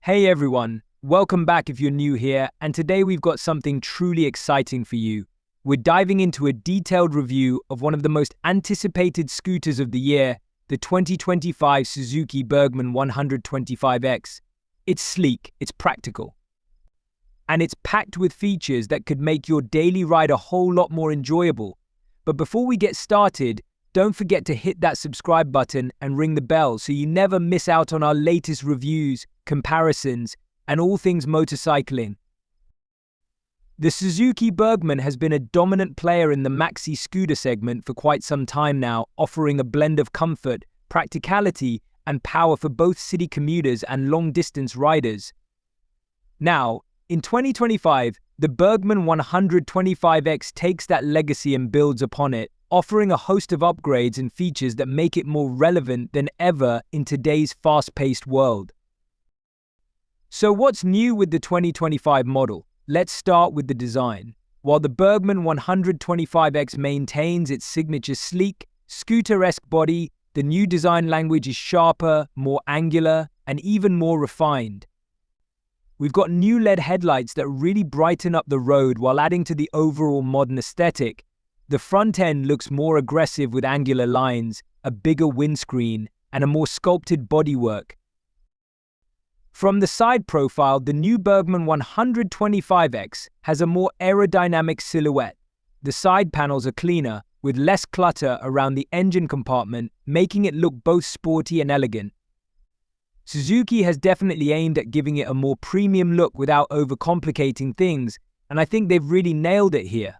Hey everyone, welcome back if you're new here, and today we've got something truly exciting for you. We're diving into a detailed review of one of the most anticipated scooters of the year, the 2025 Suzuki Burgman 125X. It's sleek, it's practical, and it's packed with features that could make your daily ride a whole lot more enjoyable. But before we get started, don't forget to hit that subscribe button and ring the bell so you never miss out on our latest reviews, comparisons, and all things motorcycling. The Suzuki Burgman has been a dominant player in the maxi-scooter segment for quite some time now, offering a blend of comfort, practicality, and power for both city commuters and long-distance riders. Now, in 2025, the Burgman 125X takes that legacy and builds upon it, offering a host of upgrades and features that make it more relevant than ever in today's fast-paced world. So what's new with the 2025 model? Let's start with the design. While the Burgman 125X maintains its signature sleek, scooter-esque body, the new design language is sharper, more angular, and even more refined. We've got new LED headlights that really brighten up the road while adding to the overall modern aesthetic. The front end looks more aggressive with angular lines, a bigger windscreen, and a more sculpted bodywork. From the side profile, the new Burgman 125X has a more aerodynamic silhouette. The side panels are cleaner, with less clutter around the engine compartment, making it look both sporty and elegant. Suzuki has definitely aimed at giving it a more premium look without overcomplicating things, and I think they've really nailed it here.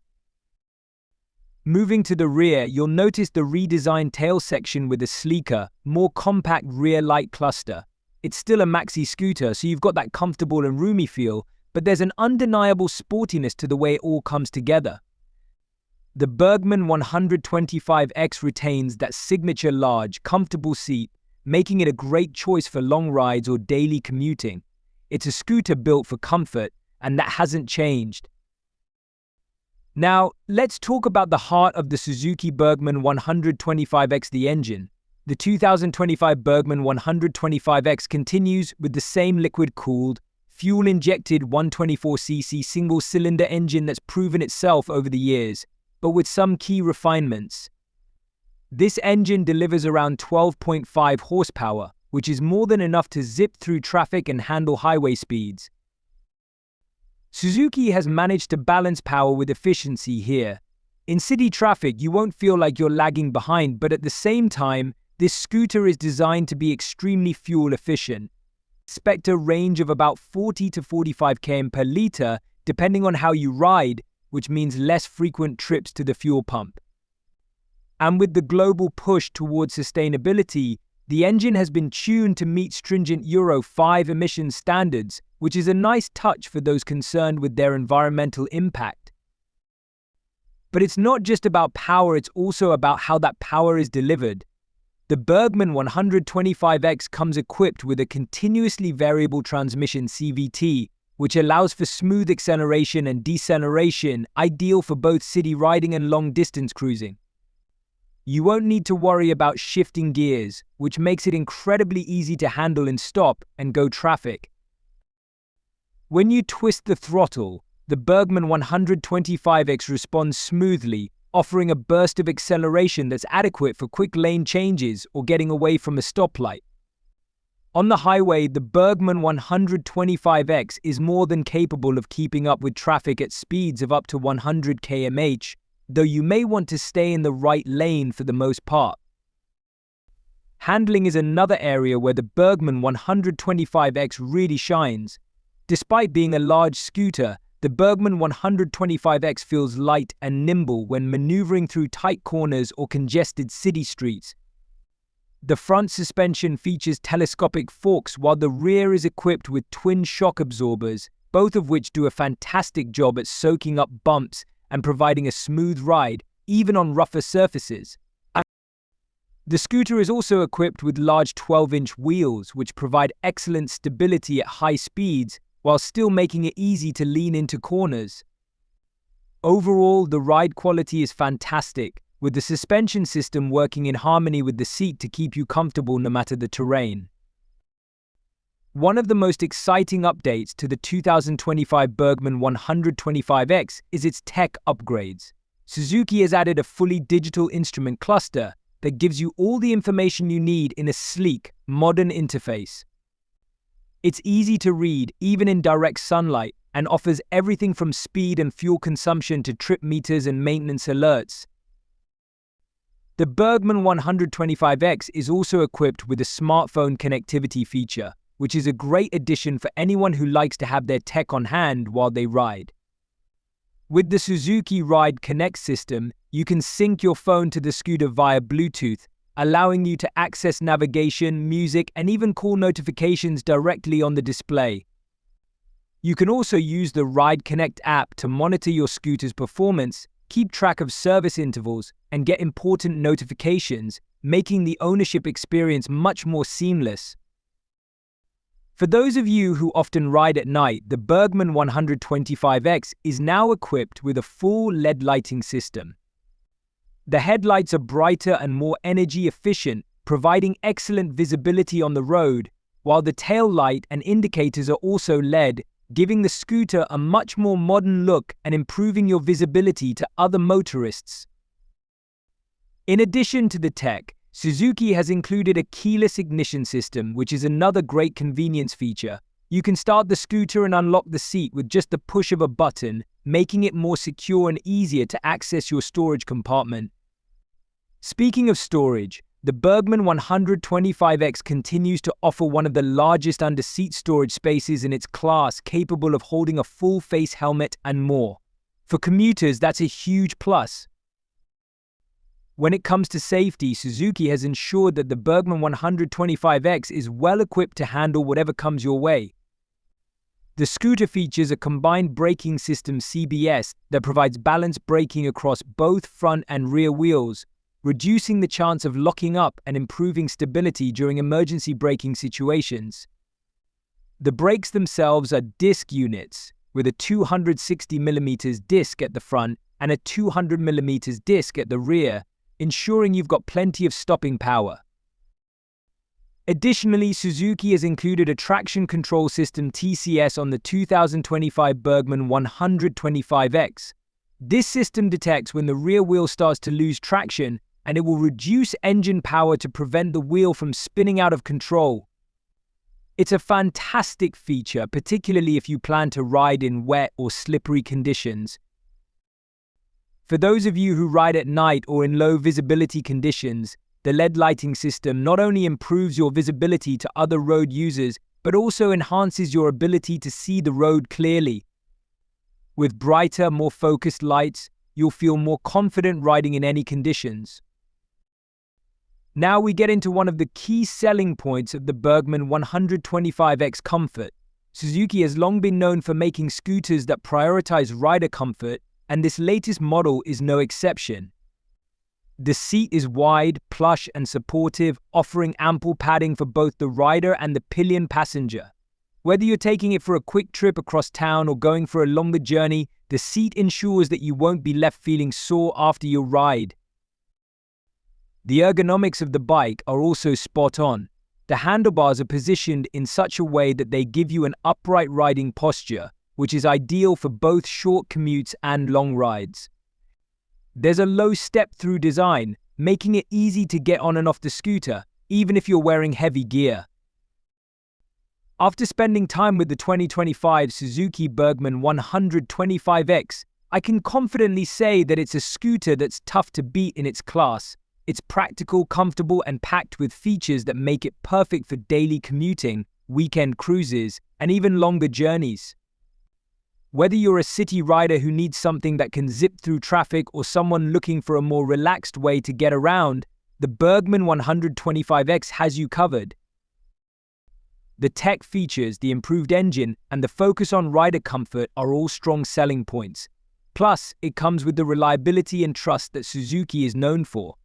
Moving to the rear, you'll notice the redesigned tail section with a sleeker, more compact rear light cluster. It's still a maxi scooter, so you've got that comfortable and roomy feel, but there's an undeniable sportiness to the way it all comes together. The Burgman 125X retains that signature large, comfortable seat, making it a great choice for long rides or daily commuting. It's a scooter built for comfort, and that hasn't changed. Now, let's talk about the heart of the Suzuki Burgman 125X, the engine. The 2025 Burgman 125X continues with the same liquid-cooled, fuel-injected 124cc single-cylinder engine that's proven itself over the years, but with some key refinements. This engine delivers around 12.5 horsepower, which is more than enough to zip through traffic and handle highway speeds. Suzuki has managed to balance power with efficiency here. In city traffic, you won't feel like you're lagging behind, but at the same time, this scooter is designed to be extremely fuel efficient. Expect a range of about 40 to 45 km per litre, depending on how you ride, which means less frequent trips to the fuel pump. And with the global push towards sustainability, the engine has been tuned to meet stringent Euro 5 emissions standards, which is a nice touch for those concerned with their environmental impact. But it's not just about power, it's also about how that power is delivered. The Burgman 125X comes equipped with a continuously variable transmission CVT, which allows for smooth acceleration and deceleration, ideal for both city riding and long-distance cruising. You won't need to worry about shifting gears, which makes it incredibly easy to handle in stop and go traffic. When you twist the throttle, the Burgman 125X responds smoothly, offering a burst of acceleration that's adequate for quick lane changes or getting away from a stoplight. On the highway, the Burgman 125X is more than capable of keeping up with traffic at speeds of up to 100 km/h, though you may want to stay in the right lane for the most part. Handling is another area where the Burgman 125X really shines. Despite being a large scooter, the Burgman 125X feels light and nimble when maneuvering through tight corners or congested city streets. The front suspension features telescopic forks while the rear is equipped with twin shock absorbers, both of which do a fantastic job at soaking up bumps and providing a smooth ride, even on rougher surfaces. The scooter is also equipped with large 12-inch wheels, which provide excellent stability at high speeds, while still making it easy to lean into corners. Overall, the ride quality is fantastic, with the suspension system working in harmony with the seat to keep you comfortable no matter the terrain. One of the most exciting updates to the 2025 Burgman 125X is its tech upgrades. Suzuki has added a fully digital instrument cluster that gives you all the information you need in a sleek, modern interface. It's easy to read, even in direct sunlight, and offers everything from speed and fuel consumption to trip meters and maintenance alerts. The Burgman 125X is also equipped with a smartphone connectivity feature, which is a great addition for anyone who likes to have their tech on hand while they ride. With the Suzuki Ride Connect system, you can sync your phone to the scooter via Bluetooth, allowing you to access navigation, music, and even call notifications directly on the display. You can also use the Ride Connect app to monitor your scooter's performance, keep track of service intervals, and get important notifications, making the ownership experience much more seamless. For those of you who often ride at night, the Burgman 125X is now equipped with a full LED lighting system. The headlights are brighter and more energy efficient, providing excellent visibility on the road, while the tail light and indicators are also LED, giving the scooter a much more modern look and improving your visibility to other motorists. In addition to the tech, Suzuki has included a keyless ignition system, which is another great convenience feature. You can start the scooter and unlock the seat with just the push of a button, making it more secure and easier to access your storage compartment. Speaking of storage, the Burgman 125X continues to offer one of the largest under-seat storage spaces in its class, capable of holding a full-face helmet and more. For commuters, that's a huge plus. When it comes to safety, Suzuki has ensured that the Burgman 125X is well equipped to handle whatever comes your way. The scooter features a combined braking system (CBS) that provides balanced braking across both front and rear wheels, reducing the chance of locking up and improving stability during emergency braking situations. The brakes themselves are disc units, with a 260mm disc at the front and a 200mm disc at the rear, ensuring you've got plenty of stopping power. Additionally, Suzuki has included a traction control system (TCS) on the 2025 Burgman 125X. This system detects when the rear wheel starts to lose traction, and it will reduce engine power to prevent the wheel from spinning out of control. It's a fantastic feature, particularly if you plan to ride in wet or slippery conditions. For those of you who ride at night or in low visibility conditions, the LED lighting system not only improves your visibility to other road users, but also enhances your ability to see the road clearly. With brighter, more focused lights, you'll feel more confident riding in any conditions. Now we get into one of the key selling points of the Burgman 125X: comfort. Suzuki has long been known for making scooters that prioritize rider comfort, and this latest model is no exception. The seat is wide, plush, and supportive, offering ample padding for both the rider and the pillion passenger. Whether you're taking it for a quick trip across town or going for a longer journey, the seat ensures that you won't be left feeling sore after your ride. The ergonomics of the bike are also spot on. The handlebars are positioned in such a way that they give you an upright riding posture, which is ideal for both short commutes and long rides. There's a low step-through design, making it easy to get on and off the scooter, even if you're wearing heavy gear. After spending time with the 2025 Suzuki Burgman 125X, I can confidently say that it's a scooter that's tough to beat in its class. It's practical, comfortable, and packed with features that make it perfect for daily commuting, weekend cruises, and even longer journeys. Whether you're a city rider who needs something that can zip through traffic or someone looking for a more relaxed way to get around, the Burgman 125X has you covered. The tech features, the improved engine, and the focus on rider comfort are all strong selling points. Plus, it comes with the reliability and trust that Suzuki is known for.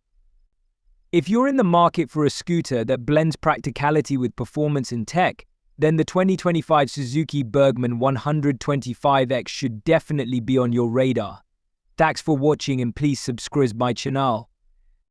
If you're in the market for a scooter that blends practicality with performance and tech, then the 2025 Suzuki Burgman 125X should definitely be on your radar. Thanks for watching, and please subscribe my channel.